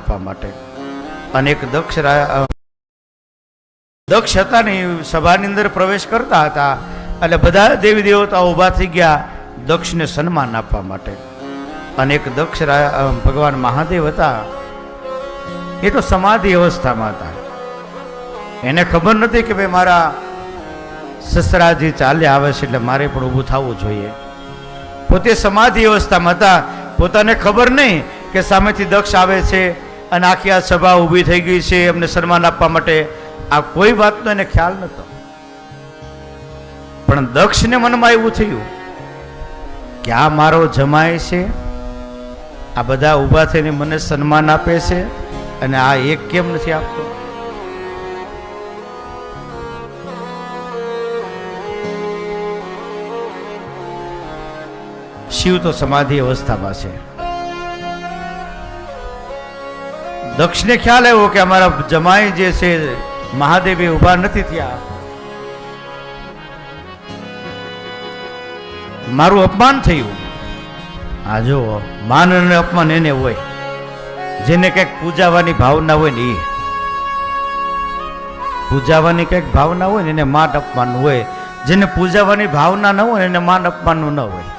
આપવા માટે. અને એક દક્ષ હતા ને સભાની અંદર પ્રવેશ કરતા હતા એટલે બધા દેવી દેવતાઓ ઊભા થઈ ગયા દક્ષને સન્માન આપવા માટે. અને એક દક્ષ ભગવાન મહાદેવ હતા, એ તો સમાધિ અવસ્થામાં હતા. એને ખબર નથી કે ભાઈ મારા સસરાજી ચાલે આવે છે એટલે મારે પણ ઊભું થવું જોઈએ. પોતે સમાધિ અવસ્થામાં હતા, પોતાને ખબર નહીં કે સામેથી દક્ષ આવે છે અને આખી આ સભા ઊભી થઈ ગઈ છે એમને સન્માન આપવા માટે. આ કોઈ વાતનો એને ખ્યાલ નહોતો. પણ દક્ષને મનમાં એવું થયું કે આ મારો જમાય છે, આ બધા ઊભા થઈને મને સન્માન આપે છે અને આ એક કેમ નથી આપતો. શિવ તો સમાધિ અવસ્થામાં છે. દક્ષને ખ્યાલ આવ્યો કે અમારા જમાઈ જે છે મહાદેવ ઉભા નથી થયા, મારું અપમાન થયું. આ જો માન અને અપમાન એને હોય, જેને કંઈક પૂજાવાની ભાવના હોય ને, એ પૂજાવાની કંઈક ભાવના હોય ને એને માન અપમાન હોય. જેને પૂજાવાની ભાવના ન હોય એને માન અપમાનનું ન હોય.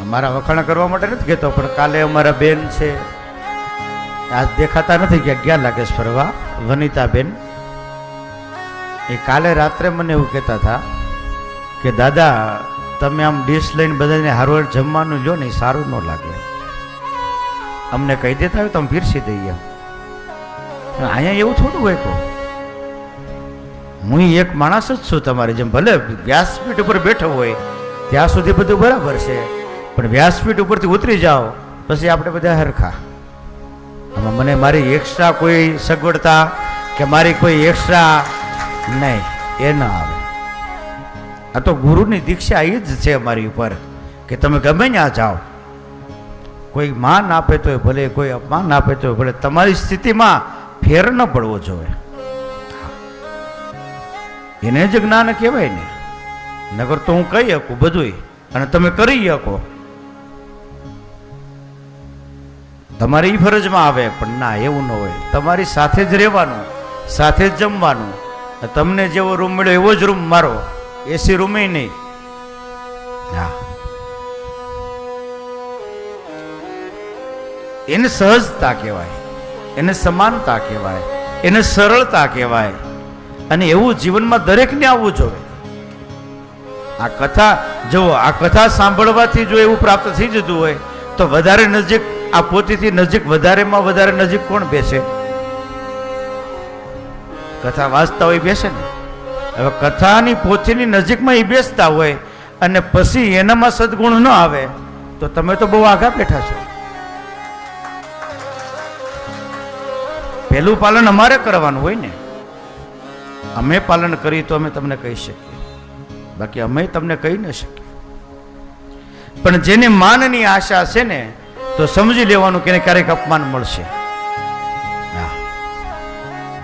અમારા વખાણ કરવા માટે નથી કહેતો, પણ કાલે અમારા બેન છે, આજ દેખાતા નથી કે ક્યાં લાગે છે ફરવા, વનિતાબેન, એ કાલે રાત્રે મને એવું કહેતા હતા કે દાદા તમે આમ ડીશ લઈને બધાને હારવાર જમવાનું લો ને એ સારું ન લાગે, અમને કહી દેતા હોય તો અમે પીરસી દઈએ. અહીંયા એવું થોડું હોય. કહો હું એક માણસ જ છું તમારી જેમ, ભલે વ્યાસપીઠ ઉપર બેઠો હોય ત્યાં સુધી બધું બરાબર છે, પણ વ્યાસપીઠ ઉપરથી ઉતરી જાઓ પછી આપણે બધા હરખા. આમાં મને મારી એક્સ્ટ્રા કોઈ સગવડતા કે મારી કોઈ એક્સ્ટ્રા નહીં, એ ન આવે. આ તો ગુરુની દીક્ષા એ જ છે અમારી ઉપર કે તમે ગમે ત્યાં જાઓ, કોઈ માન આપે તો ભલે, કોઈ અપમાન આપે તો ભલે, તમારી સ્થિતિમાં ફેર ન પડવો જોઈએ. એને જ જ્ઞાન કહેવાય ને. નગર તો હું કહી શકું બધું અને તમે કરી શકો, તમારી એ ફરજમાં આવે, પણ ના એવું ન હોય. તમારી સાથે જ રહેવાનું, સાથે જ જમવાનું. તમને જેવો રૂમ મળ્યો એવો જ રૂમ મારો, એસી રૂમે નહીં. હા, એને સહજતા કહેવાય, એને સમાનતા કહેવાય, એને સરળતા કહેવાય. અને એવું જીવનમાં દરેકને આવવું જોઈએ. આ કથા જો આ કથા સાંભળવાથી જો એવું પ્રાપ્ત થઈ જતું હોય તો વધારે નજીક, આ પોતીથી નજીક વધારેમાં વધારે નજીક કોણ બેસે? કથા વાંચતા હોય બેસે ને. હવે કથાની પોથીની નજીકમાં એ બેસતા હોય અને પછી એનામાં સદગુણ ન આવે તો તમે તો બહુ આઘા બેઠા છો. પહેલું પાલન અમારે કરવાનું હોય ને. અમે પાલન કરીએ તો અમે તમને કહી શકીએ, બાકી અમે તમને કહી ન શકીએ. પણ જેને માનની આશા છે ને તો સમજી લેવાનું કે ક્યારેક અપમાન મળશે.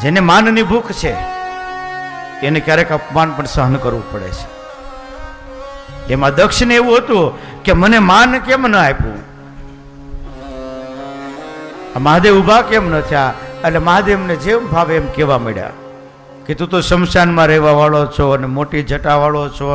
જેને માનની ભૂખ છે એને ક્યારેક અપમાન પણ સહન કરવું પડે છે. એમાં દક્ષને એવું હતું કે મને માન કેમ ન આપ્યું, મહાદેવ ઉભા કેમ ન થયા. એટલે મહાદેવને જેમ ભાવે એમ કહેવા મળ્યા કે તું તો શમશાનમાં રહેવા વાળો છો અને મોટી જટા વાળો છો,